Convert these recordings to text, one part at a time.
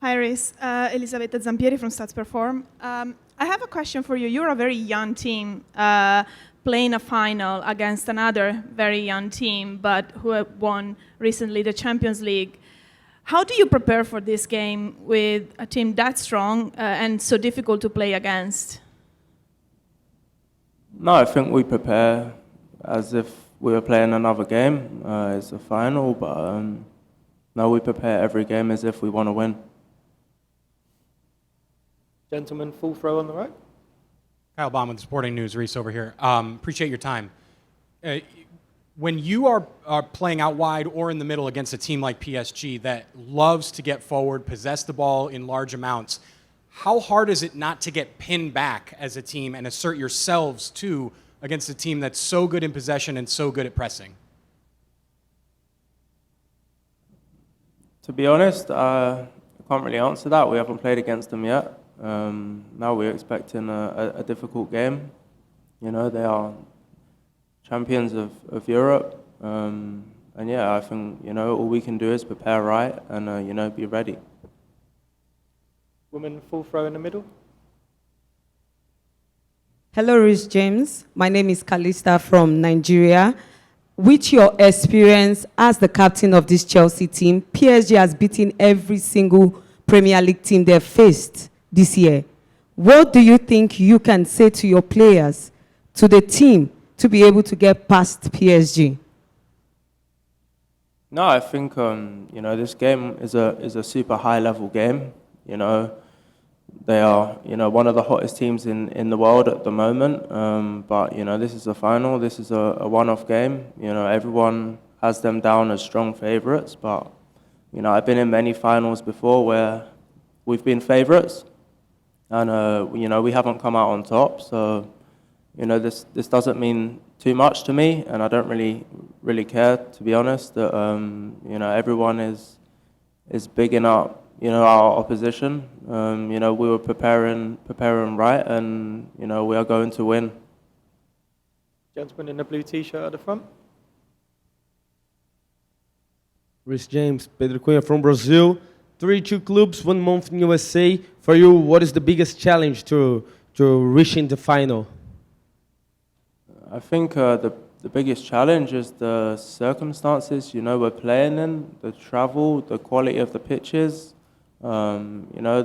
Hi, Reece. Elisabetta Zampieri from Stats Perform. I have a question for you. You're a very young team playing a final against another very young team, but who have won recently the Champions League. How do you prepare for this game with a team that strong and so difficult to play against? No, I think we prepare as if we were playing another game. It's a final, but no, we prepare every game as if we want to win. Gentleman, full throw on the right. Kyle Baum with Sporting News, Reece over here. Appreciate your time. When you are playing out wide or in the middle against a team like PSG that loves to get forward, possess the ball in large amounts, how hard is it not to get pinned back as a team and assert yourselves too against a team that's so good in possession and so good at pressing? To be honest, I can't really answer that. We haven't played against them yet. Now we're expecting a difficult game. You know, they are champions of Europe. And yeah, I think, you know, all we can do is prepare right and, you know, be ready. Woman, full throw in the middle. Hello, Reece James. My name is Kalista from Nigeria. With your experience as the captain of this Chelsea team, PSG has beaten every single Premier League team they've faced this year. What do you think you can say to your players, to the team, to be able to get past PSG? No, I think you know, this game is a super high level game. You know, they are, you know, one of the hottest teams in the world at the moment. But you know, this is a final. This is a one-off game. You know, everyone has them down as strong favourites. But you know, I've been in many finals before where we've been favourites, and you know, we haven't come out on top. So you know, this doesn't mean too much to me, and I don't really care, to be honest. That you know, everyone is bigging up, you know, our opposition. You know, we were preparing right, and you know, we are going to win. Gentleman in the blue t-shirt at the front. Reece James, Pedro Cunha from Brazil. 32 clubs, 1 month in USA. For you, what is the biggest challenge to reaching the final? I think the biggest challenge is the circumstances, you know, we're playing in, the travel, the quality of the pitches. You know,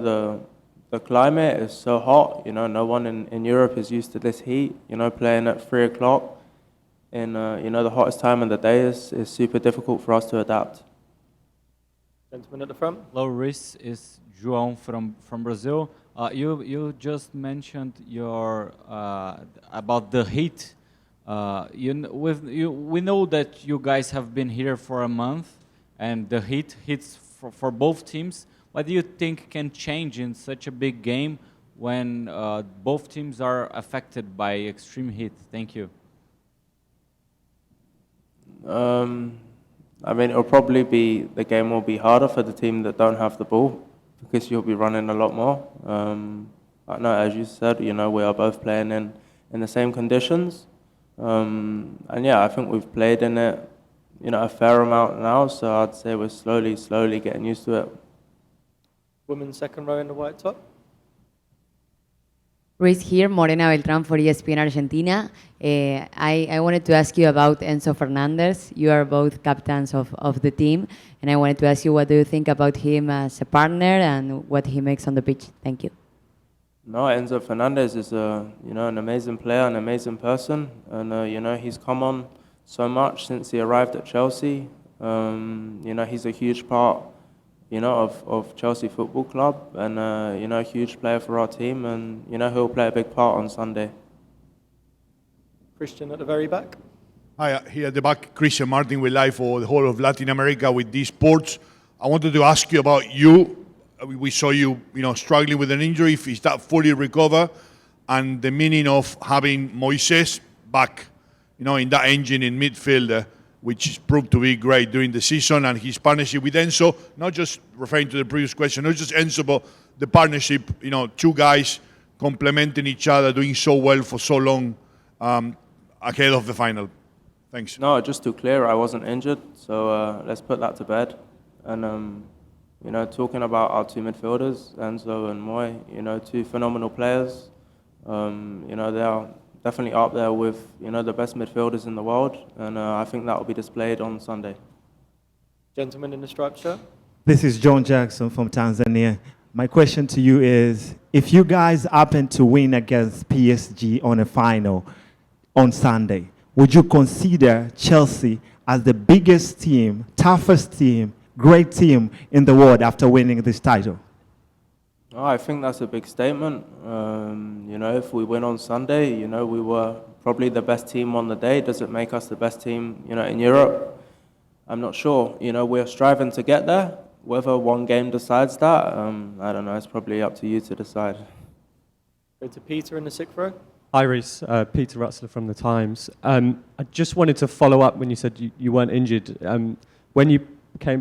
the climate is so hot. You know, no one in Europe is used to this heat. You know, playing at 3 o'clock in, you know, the hottest time of the day is super difficult for us to adapt. Gentleman at the front. Hello, Reece. Is João from Brazil. You just mentioned your about the heat. We know that you guys have been here for a month, and the heat hits for both teams. What do you think can change in such a big game when both teams are affected by extreme heat? Thank you. I mean, the game will be harder for the team that don't have the ball because you'll be running a lot more. But no, as you said, you know, we are both playing in the same conditions. And yeah, I think we've played in it, you know, a fair amount now, so I'd say we're slowly getting used to it. Woman second row in the white top. Reece here, Morena Beltrán for ESPN Argentina. I wanted to ask you about Enzo Fernandez. You are both captains of the team, and I wanted to ask you, what do you think about him as a partner and what he makes on the pitch? Thank you. No, Enzo Fernandez is you know, an amazing player, an amazing person, and you know, he's come on so much since he arrived at Chelsea. You know, he's a huge part, you know, of Chelsea Football Club, and you know, a huge player for our team, and you know, he'll play a big part on Sunday. Christian at the very back. Hi, here at the back, Christian Martin with live for the whole of Latin America with these sports. I wanted to ask you about you. We saw you, you know, struggling with an injury. Is that fully recovered? And the meaning of having Moises back, you know, in that engine in midfield, which proved to be great during the season, and his partnership with Enzo, not just referring to the previous question, not just Enzo, but the partnership, you know, two guys complementing each other, doing so well for so long ahead of the final. Thanks. No, just to clear, I wasn't injured, so let's put that to bed. And You know, talking about our two midfielders, Enzo and Moi, you know, two phenomenal players. You know, they are definitely up there with, you know, the best midfielders in the world, and I think that will be displayed on Sunday. Gentleman in the striped shirt. This is John Jackson from Tanzania. My question to you is, if you guys happen to win against PSG on a final on Sunday, would you consider Chelsea as the biggest team, toughest team, great team in the world after winning this title? Oh, I think that's a big statement. You know, if we win on Sunday, you know, we were probably the best team on the day. Does it make us the best team, you know, in Europe? I'm not sure. You know, we're striving to get there. Whether one game decides that, I don't know. It's probably up to you to decide. Go to Peter in the sixth row. Hi, Reece. Peter Rutzler from The Times. I just wanted to follow up when you said you weren't injured. When you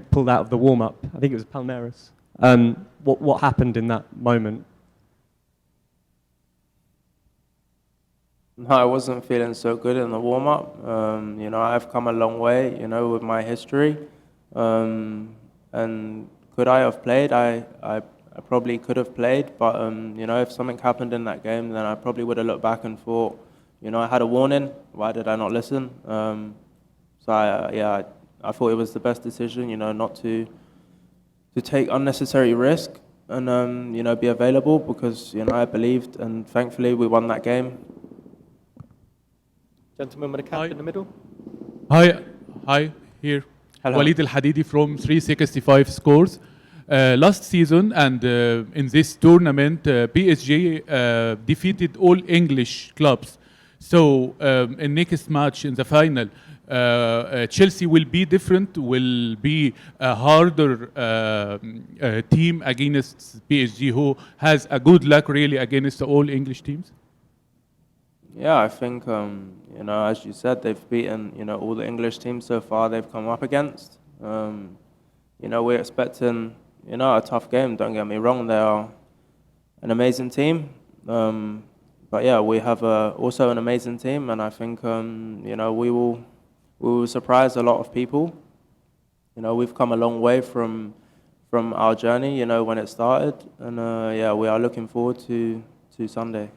pulled out of the warm-up, I think it was Palmeiras. What happened in that moment? No, I wasn't feeling so good in the warm-up. You know, I've come a long way, you know, with my history. And could I have played? I probably could have played, but you know, if something happened in that game, then I probably would have looked back and thought, you know, I had a warning. Why did I not listen? So I thought it was the best decision, you know, not to take unnecessary risk and you know, be available, because you know, I believed, and thankfully we won that game. Gentleman with a cap in the middle. Hi, here. Hello. Walid Al Hadidi from 365 Scores. Last season and in this tournament, PSG defeated all English clubs. So in next match in the final, Chelsea will be different, will be a harder team against PSG, who has a good luck really against all English teams. Yeah, I think, you know, as you said, they've beaten, you know, all the English teams so far they've come up against. You know, we're expecting, you know, a tough game, don't get me wrong. They are an amazing team. But yeah, we have also an amazing team, and I think, you know, we will surprise a lot of people. You know, we've come a long way from our journey, you know, when it started. And yeah, we are looking forward to Sunday.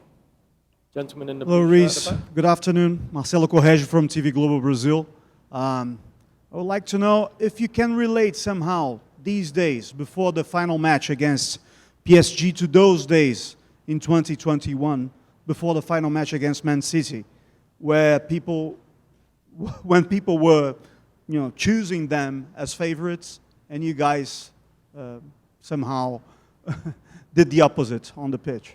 Gentleman in the Hello, blue Reece. shirt at the back. Good afternoon. Marcelo Correggio from TV Globo Brazil. I would like to know if you can relate somehow these days before the final match against PSG to those days in 2021 before the final match against Man City, where when people were, you know, choosing them as favorites, and you guys somehow did the opposite on the pitch.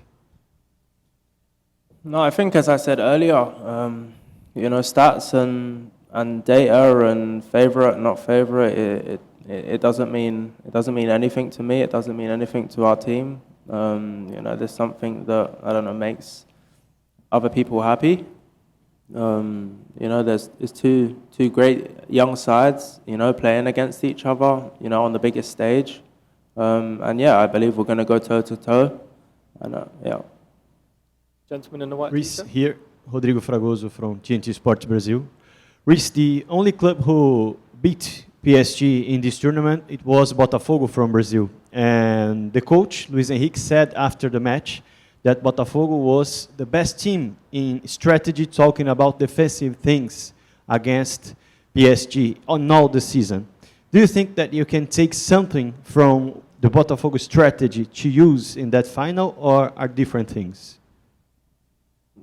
No, I think, as I said earlier, you know, stats and data and favorite, not favorite, it doesn't mean anything to me. It doesn't mean anything to our team. You know, there's something that, I don't know, makes other people happy. You know, there's two great young sides, you know, playing against each other, you know, on the biggest stage. And yeah, I believe we're going to go toe to toe. And yeah. Gentleman in the white Reece t-shirt. here, Rodrigo Fragoso from TNT Sports Brazil. Reece, the only club who beat PSG in this tournament, it was Botafogo from Brazil. And the coach, Luis Henrique, said after the match that Botafogo was the best team in strategy, talking about defensive things against PSG on all the season. Do you think that you can take something from the Botafogo strategy to use in that final, or are different things?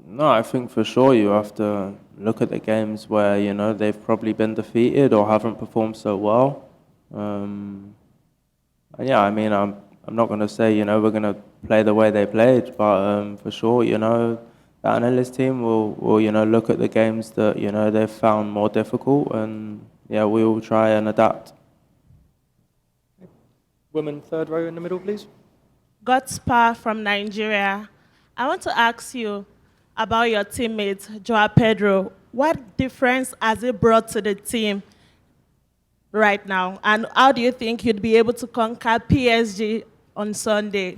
No, I think for sure you have to look at the games where, you know, they've probably been defeated or haven't performed so well. And yeah, I mean, I'm not going to say, you know, we're going to play the way they played, but for sure, you know, the analyst team will, you know, look at the games that, you know, they've found more difficult, and yeah, we will try and adapt. Woman third row in the middle, please. Godspa from Nigeria. I want to ask you about your teammate, Joao Pedro. What difference has he brought to the team right now? And how do you think you'd be able to conquer PSG on Sunday?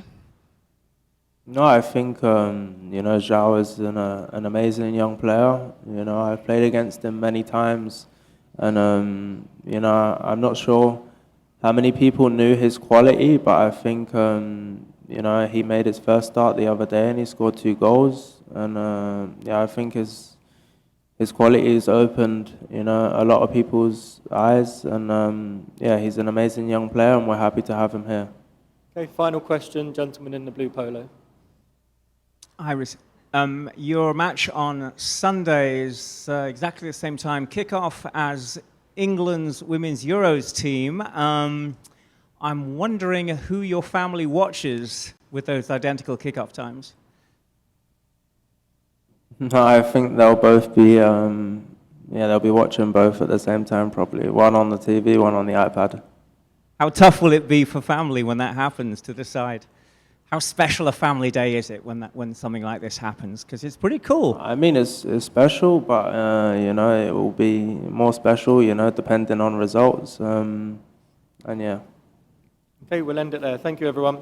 No, I think, you know, Joao is an amazing young player. You know, I've played against him many times, and, you know, I'm not sure how many people knew his quality, but I think you know, he made his first start the other day and he scored 2 goals. And yeah, I think his quality has opened, you know, a lot of people's eyes. And yeah, he's an amazing young player, and we're happy to have him here. Okay, final question, gentleman in the blue polo. Hi, Reece. Your match on Sunday is exactly the same time kickoff as England's Women's Euros team. I'm wondering who your family watches with those identical kickoff times. No, I think they'll both be, yeah, they'll be watching both at the same time probably. One on the TV, one on the iPad. How tough will it be for family when that happens to decide? How special a family day is it when something like this happens? Because it's pretty cool. I mean, it's special, but, you know, it will be more special, you know, depending on results. And yeah. Okay, we'll end it there. Thank you, everyone.